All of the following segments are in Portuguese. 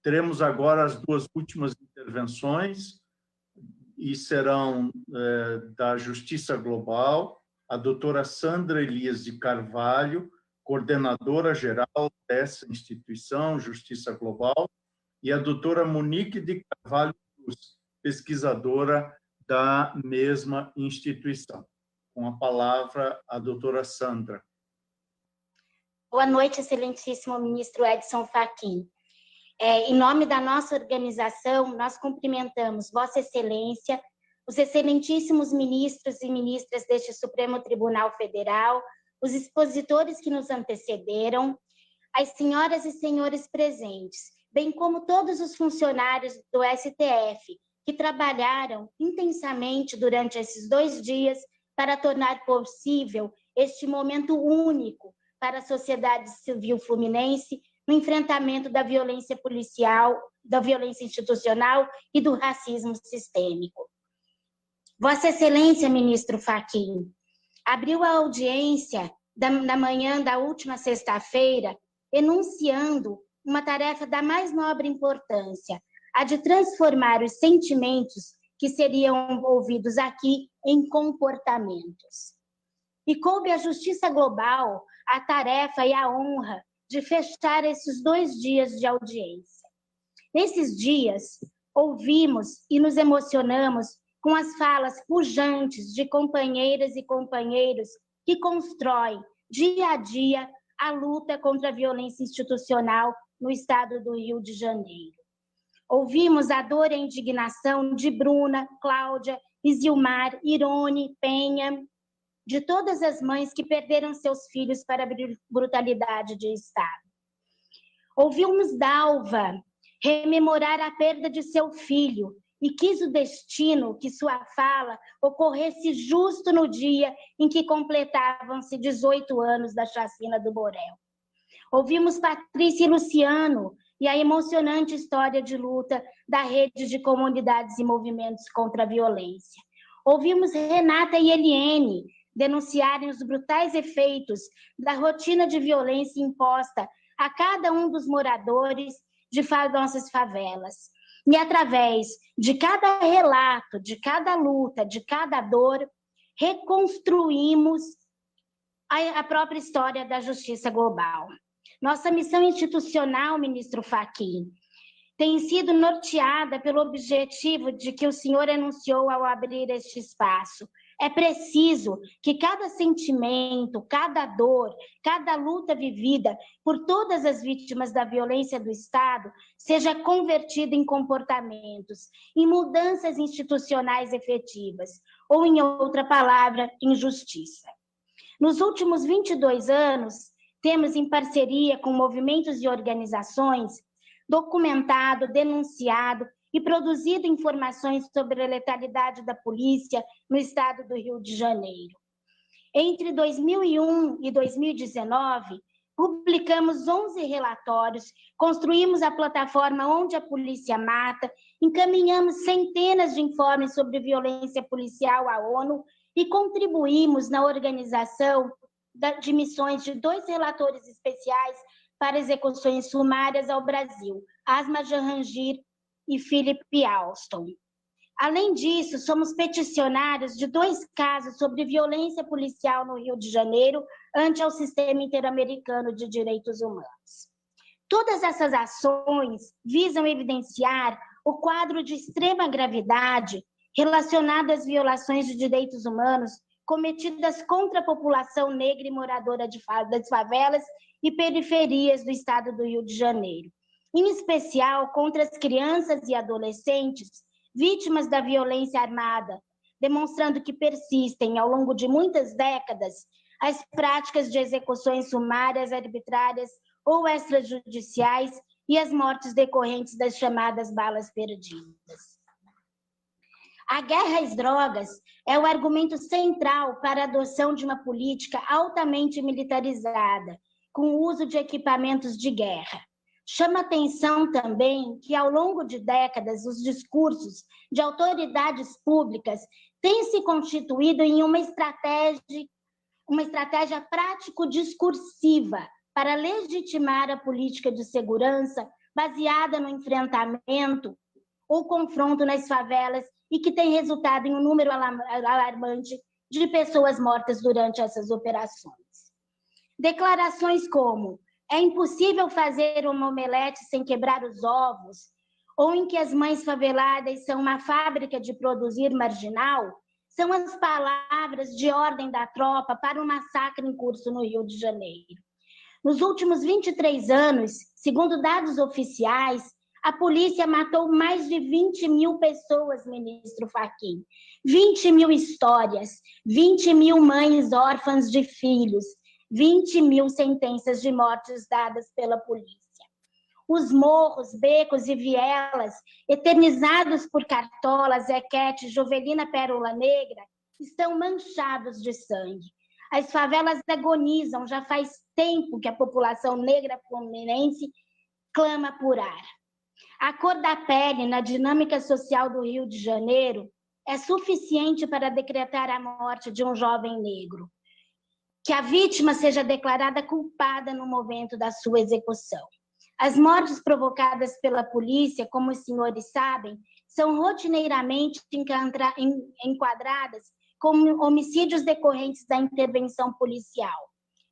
Teremos agora as duas últimas intervenções, e serão da Justiça Global, a doutora Sandra Elias de Carvalho, coordenadora geral dessa instituição, Justiça Global, e a doutora Monique de Carvalho Cruz, pesquisadora da mesma instituição. Com a palavra, a doutora Sandra. Boa noite, excelentíssimo ministro Edson Fachin. Em nome da nossa organização, nós cumprimentamos Vossa Excelência, os excelentíssimos ministros e ministras deste Supremo Tribunal Federal, os expositores que nos antecederam, as senhoras e senhores presentes, bem como todos os funcionários do STF, que trabalharam intensamente durante esses 2 dias para tornar possível este momento único para a sociedade civil fluminense no enfrentamento da violência policial, da violência institucional e do racismo sistêmico. Vossa Excelência, ministro Fachin, abriu a audiência na manhã da última sexta-feira, enunciando uma tarefa da mais nobre importância, a de transformar os sentimentos que seriam ouvidos aqui em comportamentos. E coube à Justiça Global a tarefa e a honra de fechar esses 2 dias de audiência. Nesses dias, ouvimos e nos emocionamos com as falas pujantes de companheiras e companheiros que constroem, dia a dia, a luta contra a violência institucional no estado do Rio de Janeiro. Ouvimos a dor e a indignação de Bruna, Cláudia, Isilmar, Irone, Penha, de todas as mães que perderam seus filhos para a brutalidade de Estado. Ouvimos Dalva rememorar a perda de seu filho e quis o destino que sua fala ocorresse justo no dia em que completavam-se 18 anos da chacina do Borel. Ouvimos Patrícia e Luciano e a emocionante história de luta da rede de comunidades e movimentos contra a violência. Ouvimos Renata e Eliene denunciarem os brutais efeitos da rotina de violência imposta a cada um dos moradores de nossas favelas. E através de cada relato, de cada luta, de cada dor, reconstruímos a própria história da justiça global. Nossa missão institucional, ministro Fachin, tem sido norteada pelo objetivo de que o senhor enunciou ao abrir este espaço. É preciso que cada sentimento, cada dor, cada luta vivida por todas as vítimas da violência do Estado seja convertida em comportamentos, em mudanças institucionais efetivas, ou, em outra palavra, em justiça. Nos últimos 22 anos, temos, em parceria com movimentos e organizações, documentado, denunciado e produzido informações sobre a letalidade da polícia no estado do Rio de Janeiro. Entre 2001 e 2019, publicamos 11 relatórios, construímos a plataforma Onde a Polícia Mata, encaminhamos centenas de informes sobre violência policial à ONU e contribuímos na organização de missões de 2 relatores especiais para execuções sumárias ao Brasil, Asma Jahangir e Philip Alston. Além disso, somos peticionários de 2 casos sobre violência policial no Rio de Janeiro ante ao Sistema Interamericano de Direitos Humanos. Todas essas ações visam evidenciar o quadro de extrema gravidade relacionado às violações de direitos humanos cometidas contra a população negra e moradora das favelas e periferias do estado do Rio de Janeiro, em especial contra as crianças e adolescentes vítimas da violência armada, demonstrando que persistem, ao longo de muitas décadas, as práticas de execuções sumárias, arbitrárias ou extrajudiciais e as mortes decorrentes das chamadas balas perdidas. A guerra às drogas é o argumento central para a adoção de uma política altamente militarizada, com o uso de equipamentos de guerra. Chama atenção também que, ao longo de décadas, os discursos de autoridades públicas têm se constituído em uma estratégia prático-discursiva para legitimar a política de segurança baseada no enfrentamento ou confronto nas favelas e que tem resultado em um número alarmante de pessoas mortas durante essas operações. Declarações como: é impossível fazer uma omelete sem quebrar os ovos, ou em que as mães faveladas são uma fábrica de produzir marginal, são as palavras de ordem da tropa para um massacre em curso no Rio de Janeiro. Nos últimos 23 anos, segundo dados oficiais, a polícia matou mais de 20 mil pessoas, ministro Fachin. 20 mil histórias, 20 mil mães órfãs de filhos, 20 mil sentenças de mortes dadas pela polícia. Os morros, becos e vielas, eternizados por Cartola, Zequete, Jovelina Pérola Negra, estão manchados de sangue. As favelas agonizam, já faz tempo que a população negra fluminense clama por ar. A cor da pele na dinâmica social do Rio de Janeiro é suficiente para decretar a morte de um jovem negro. Que a vítima seja declarada culpada no momento da sua execução. As mortes provocadas pela polícia, como os senhores sabem, são rotineiramente enquadradas como homicídios decorrentes da intervenção policial,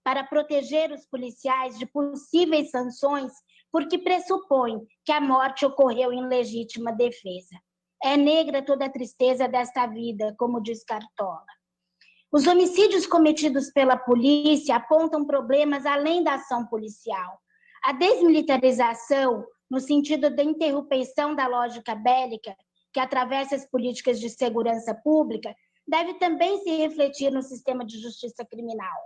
para proteger os policiais de possíveis sanções, porque pressupõe que a morte ocorreu em legítima defesa. É negra toda a tristeza desta vida, como diz Cartola. Os homicídios cometidos pela polícia apontam problemas além da ação policial. A desmilitarização, no sentido da interrupção da lógica bélica que atravessa as políticas de segurança pública, deve também se refletir no sistema de justiça criminal.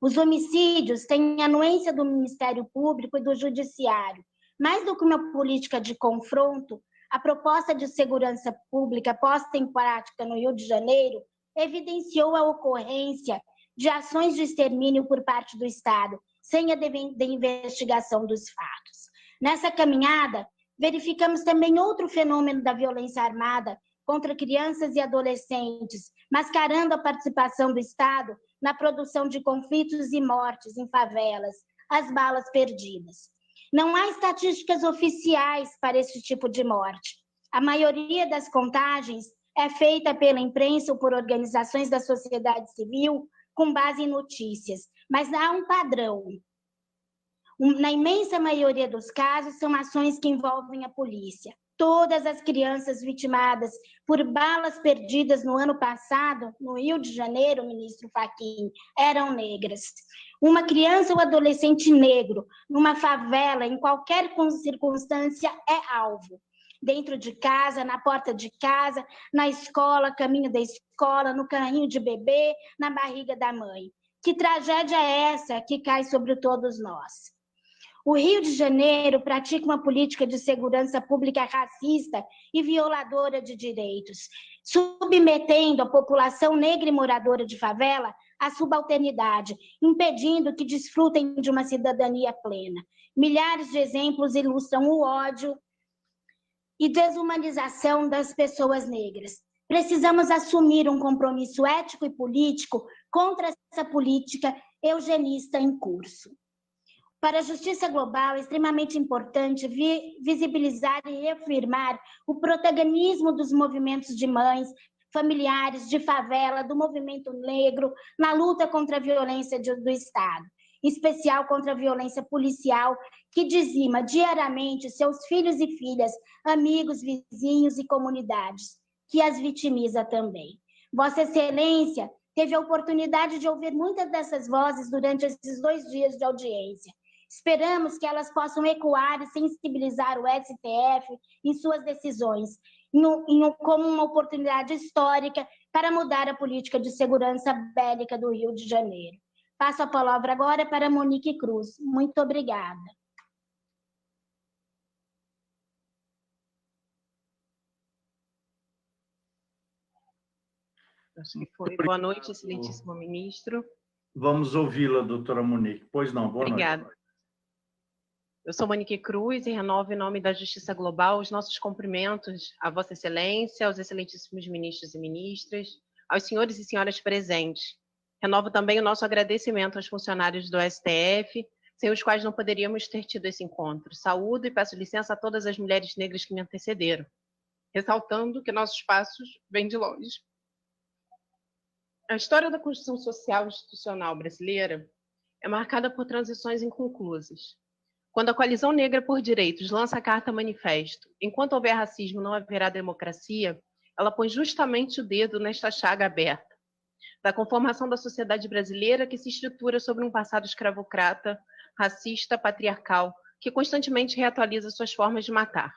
Os homicídios têm anuência do Ministério Público e do Judiciário. Mais do que uma política de confronto, a proposta de segurança pública posta em prática no Rio de Janeiro evidenciou a ocorrência de ações de extermínio por parte do Estado, sem a devida investigação dos fatos. Nessa caminhada, verificamos também outro fenômeno da violência armada contra crianças e adolescentes, mascarando a participação do Estado na produção de conflitos e mortes em favelas, as balas perdidas. Não há estatísticas oficiais para esse tipo de morte. A maioria das contagens é feita pela imprensa ou por organizações da sociedade civil com base em notícias, mas há um padrão. Na imensa maioria dos casos, são ações que envolvem a polícia. Todas as crianças vitimadas por balas perdidas no ano passado, no Rio de Janeiro, ministro Fachin, eram negras. Uma criança ou adolescente negro, numa favela, em qualquer circunstância, é alvo. Dentro de casa, na porta de casa, na escola, caminho da escola, no carrinho de bebê, na barriga da mãe. Que tragédia é essa que cai sobre todos nós? O Rio de Janeiro pratica uma política de segurança pública racista e violadora de direitos, submetendo a população negra e moradora de favela à subalternidade, impedindo que desfrutem de uma cidadania plena. Milhares de exemplos ilustram o ódio e desumanização das pessoas negras. Precisamos assumir um compromisso ético e político contra essa política eugenista em curso. Para a justiça global, é extremamente importante visibilizar e reafirmar o protagonismo dos movimentos de mães, familiares, de favela, do movimento negro, na luta contra a violência do Estado, em especial contra a violência policial, que dizima diariamente seus filhos e filhas, amigos, vizinhos e comunidades, que as vitimiza também. Vossa Excelência teve a oportunidade de ouvir muitas dessas vozes durante esses 2 dias de audiência. Esperamos que elas possam ecoar e sensibilizar o STF em suas decisões, como uma oportunidade histórica para mudar a política de segurança bélica do Rio de Janeiro. Passo a palavra agora para Monique Cruz. Muito obrigada. Assim foi. Boa noite, excelentíssimo ministro. Vamos ouvi-la, doutora Monique. Pois não, boa Obrigada. noite. Eu sou Monique Cruz e renovo em nome da Justiça Global os nossos cumprimentos à Vossa Excelência, aos excelentíssimos ministros e ministras, aos senhores e senhoras presentes. Renovo também o nosso agradecimento aos funcionários do STF sem os quais não poderíamos ter tido esse encontro. Saúdo e peço licença a todas as mulheres negras que me antecederam, ressaltando que nossos passos vêm de longe. A história da construção social e institucional brasileira é marcada por transições inconclusas. Quando a Coalizão Negra por Direitos lança a Carta Manifesto, enquanto houver racismo não haverá democracia, ela põe justamente o dedo nesta chaga aberta, da conformação da sociedade brasileira que se estrutura sobre um passado escravocrata, racista, patriarcal, que constantemente reatualiza suas formas de matar.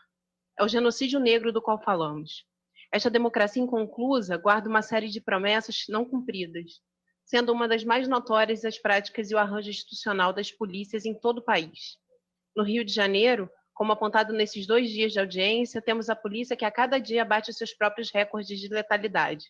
É o genocídio negro do qual falamos. Esta democracia inconclusa guarda uma série de promessas não cumpridas, sendo uma das mais notórias as práticas e o arranjo institucional das polícias em todo o país. No Rio de Janeiro, como apontado nesses 2 dias de audiência, temos a polícia que a cada dia bate seus próprios recordes de letalidade.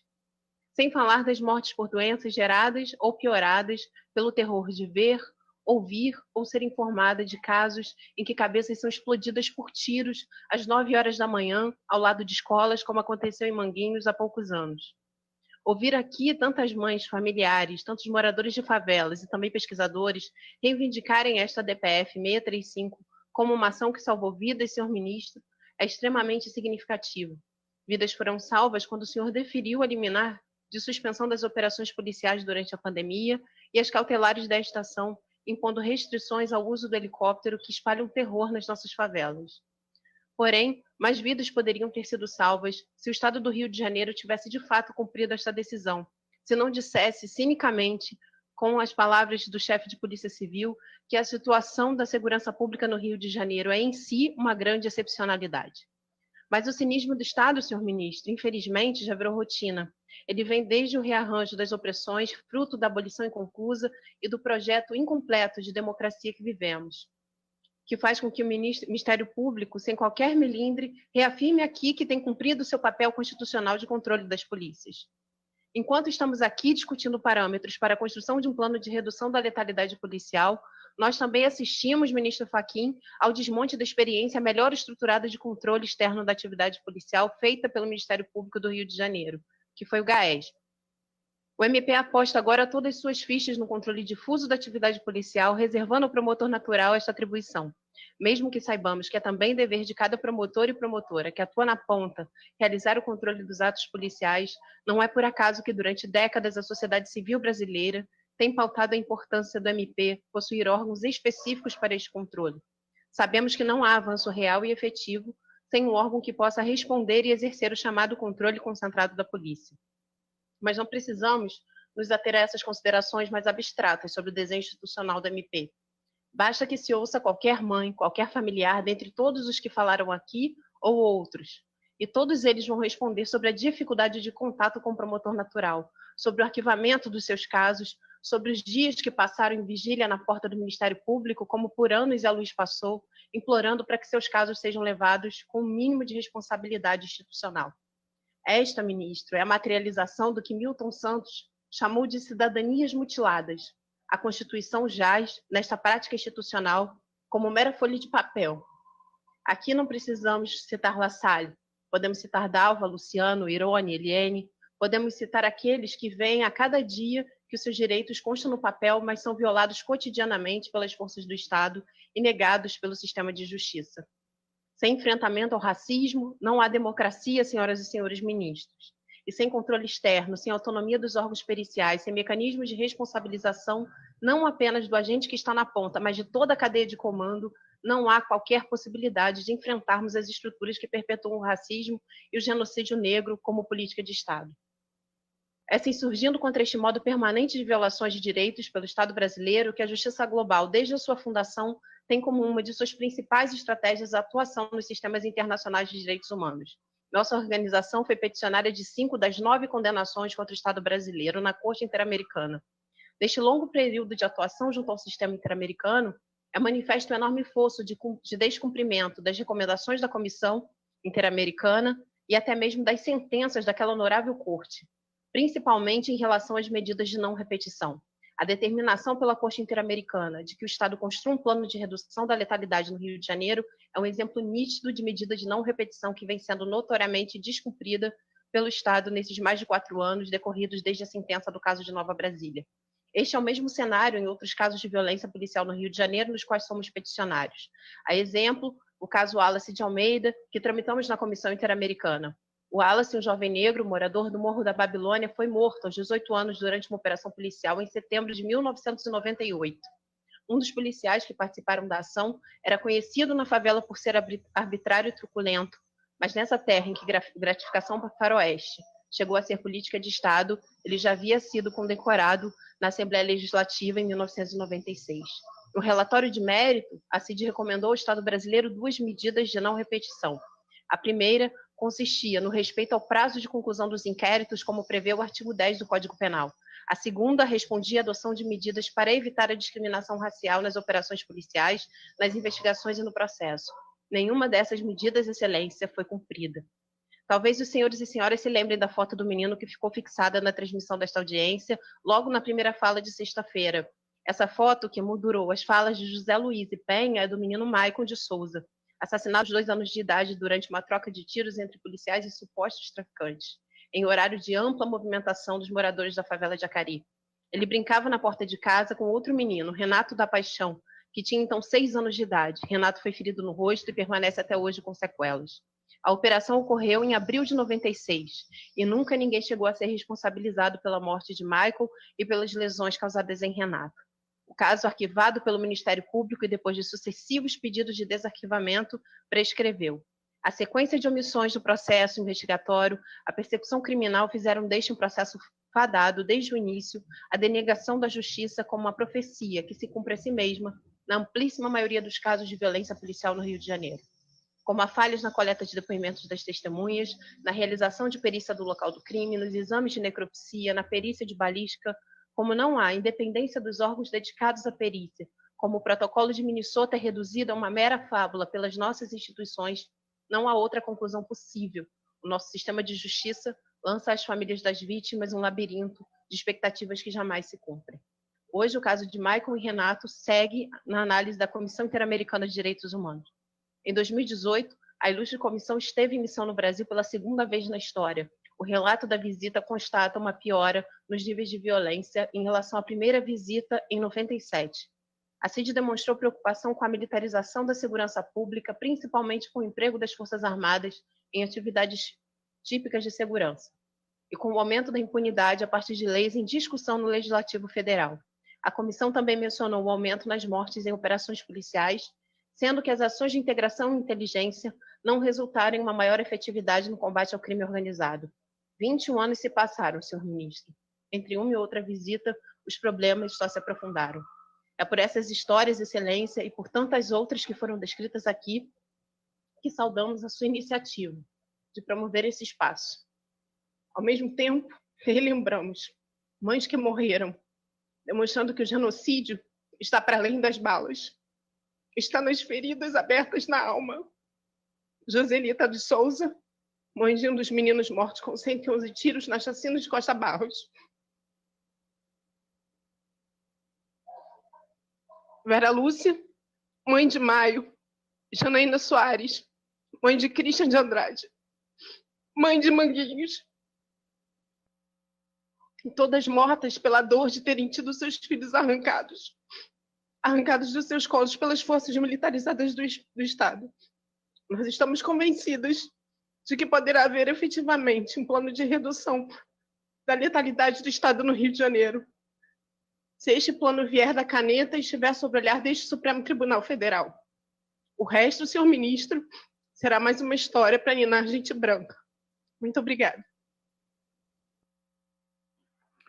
Sem falar das mortes por doenças geradas ou pioradas pelo terror de ver, ouvir ou ser informada de casos em que cabeças são explodidas por tiros às 9 horas da manhã, ao lado de escolas, como aconteceu em Manguinhos há poucos anos. Ouvir aqui tantas mães, familiares, tantos moradores de favelas e também pesquisadores reivindicarem esta DPF 635 como uma ação que salvou vidas, senhor ministro, é extremamente significativo. Vidas foram salvas quando o senhor deferiu a liminar de suspensão das operações policiais durante a pandemia e as cautelares desta ação, impondo restrições ao uso do helicóptero que espalham terror nas nossas favelas. Porém, mais vidas poderiam ter sido salvas se o Estado do Rio de Janeiro tivesse de fato cumprido esta decisão, se não dissesse cinicamente, com as palavras do chefe de Polícia Civil, que a situação da segurança pública no Rio de Janeiro é em si uma grande excepcionalidade. Mas o cinismo do Estado, senhor ministro, infelizmente já virou rotina. Ele vem desde o rearranjo das opressões, fruto da abolição inconclusa e do projeto incompleto de democracia que vivemos, que faz com que o Ministério Público, sem qualquer melindre, reafirme aqui que tem cumprido seu papel constitucional de controle das polícias. Enquanto estamos aqui discutindo parâmetros para a construção de um plano de redução da letalidade policial, nós também assistimos, ministro Fachin, ao desmonte da experiência melhor estruturada de controle externo da atividade policial feita pelo Ministério Público do Rio de Janeiro, que foi o GAESP. O MP aposta agora todas suas fichas no controle difuso da atividade policial, reservando ao promotor natural esta atribuição. Mesmo que saibamos que é também dever de cada promotor e promotora que atua na ponta realizar o controle dos atos policiais, não é por acaso que durante décadas a sociedade civil brasileira tem pautado a importância do MP possuir órgãos específicos para este controle. Sabemos que não há avanço real e efetivo sem um órgão que possa responder e exercer o chamado controle concentrado da polícia. Mas não precisamos nos ater a essas considerações mais abstratas sobre o desenho institucional do MP. Basta que se ouça qualquer mãe, qualquer familiar, dentre todos os que falaram aqui ou outros, e todos eles vão responder sobre a dificuldade de contato com o promotor natural, sobre o arquivamento dos seus casos, sobre os dias que passaram em vigília na porta do Ministério Público, como por anos a Luiz passou, implorando para que seus casos sejam levados com o mínimo de responsabilidade institucional. Esta, ministro, é a materialização do que Milton Santos chamou de cidadanias mutiladas. A Constituição jaz, nesta prática institucional, como mera folha de papel. Aqui não precisamos citar La Salle, podemos citar Dalva, Luciano, Irone, Eliane, podemos citar aqueles que veem a cada dia que os seus direitos constam no papel, mas são violados cotidianamente pelas forças do Estado e negados pelo sistema de justiça. Sem enfrentamento ao racismo, não há democracia, senhoras e senhores ministros. E sem controle externo, sem autonomia dos órgãos periciais, sem mecanismos de responsabilização, não apenas do agente que está na ponta, mas de toda a cadeia de comando, não há qualquer possibilidade de enfrentarmos as estruturas que perpetuam o racismo e o genocídio negro como política de Estado. É se insurgindo contra este modo permanente de violações de direitos pelo Estado brasileiro que a Justiça Global, desde a sua fundação, tem como uma de suas principais estratégias a atuação nos sistemas internacionais de direitos humanos. Nossa organização foi peticionária de 5 das 9 condenações contra o Estado brasileiro na Corte Interamericana. Neste longo período de atuação junto ao sistema interamericano, é manifesto um enorme fosso de descumprimento das recomendações da Comissão Interamericana e até mesmo das sentenças daquela honorável Corte, principalmente em relação às medidas de não repetição. A determinação pela Corte Interamericana de que o Estado construa um plano de redução da letalidade no Rio de Janeiro é um exemplo nítido de medida de não repetição que vem sendo notoriamente descumprida pelo Estado nesses mais de 4 anos decorridos desde a sentença do caso de Nova Brasília. Este é o mesmo cenário em outros casos de violência policial no Rio de Janeiro, nos quais somos peticionários. A exemplo, o caso Wallace de Almeida, que tramitamos na Comissão Interamericana. O Wallace, um jovem negro, morador do Morro da Babilônia, foi morto aos 18 anos durante uma operação policial em setembro de 1998. Um dos policiais que participaram da ação era conhecido na favela por ser arbitrário e truculento, mas nessa terra em que gratificação para faroeste chegou a ser política de Estado, ele já havia sido condecorado na Assembleia Legislativa em 1996. No relatório de mérito, a CID recomendou ao Estado brasileiro 2 medidas de não repetição. A primeira consistia no respeito ao prazo de conclusão dos inquéritos, como prevê o artigo 10 do Código Penal. A segunda respondia à adoção de medidas para evitar a discriminação racial nas operações policiais, nas investigações e no processo. Nenhuma dessas medidas, Excelência, foi cumprida. Talvez os senhores e senhoras se lembrem da foto do menino que ficou fixada na transmissão desta audiência, logo na primeira fala de sexta-feira. Essa foto, que moldurou as falas de José Luiz e Penha, é do menino Maicon de Souza, assassinado aos 2 anos de idade durante uma troca de tiros entre policiais e supostos traficantes, em horário de ampla movimentação dos moradores da favela de Acari. Ele brincava na porta de casa com outro menino, Renato da Paixão, que tinha então 6 anos de idade. Renato foi ferido no rosto e permanece até hoje com sequelas. A operação ocorreu em abril de 96 e nunca ninguém chegou a ser responsabilizado pela morte de Michael e pelas lesões causadas em Renato. O caso, arquivado pelo Ministério Público e depois de sucessivos pedidos de desarquivamento, prescreveu. A sequência de omissões do processo investigatório, a persecução criminal fizeram deste um processo fadado, desde o início, a denegação da justiça como uma profecia que se cumpre a si mesma na amplíssima maioria dos casos de violência policial no Rio de Janeiro. Como há falhas na coleta de depoimentos das testemunhas, na realização de perícia do local do crime, nos exames de necropsia, na perícia de balística, como não há independência dos órgãos dedicados à perícia, como o protocolo de Minnesota é reduzido a uma mera fábula pelas nossas instituições, não há outra conclusão possível. O nosso sistema de justiça lança às famílias das vítimas um labirinto de expectativas que jamais se cumprem. Hoje, o caso de Michael e Renato segue na análise da Comissão Interamericana de Direitos Humanos. Em 2018, a ilustre comissão esteve em missão no Brasil pela 2ª vez na história. O relato da visita constata uma piora nos níveis de violência em relação à primeira visita em 97. A CID demonstrou preocupação com a militarização da segurança pública, principalmente com o emprego das Forças Armadas em atividades típicas de segurança, e com o aumento da impunidade a partir de leis em discussão no Legislativo Federal. A comissão também mencionou o aumento nas mortes em operações policiais, sendo que as ações de integração e inteligência não resultaram em uma maior efetividade no combate ao crime organizado. 21 anos se passaram, senhor ministro. Entre uma e outra visita, os problemas só se aprofundaram. É por essas histórias, Excelência, e por tantas outras que foram descritas aqui, que saudamos a sua iniciativa de promover esse espaço. Ao mesmo tempo, relembramos mães que morreram, demonstrando que o genocídio está para além das balas. Está nas feridas abertas na alma. Joselita de Souza, mãe de um dos meninos mortos com 111 tiros na chacina de Costa Barros. Vera Lúcia, mãe de Maio. Janaína Soares, mãe de Christian de Andrade. Mãe de Manguinhos. Todas mortas pela dor de terem tido seus filhos arrancados dos seus colos pelas forças militarizadas do Estado. Nós estamos convencidas de que poderá haver efetivamente um plano de redução da letalidade do Estado no Rio de Janeiro, se este plano vier da caneta e estiver sob o olhar deste Supremo Tribunal Federal. O resto, senhor ministro, será mais uma história para ninar gente branca. Muito obrigada.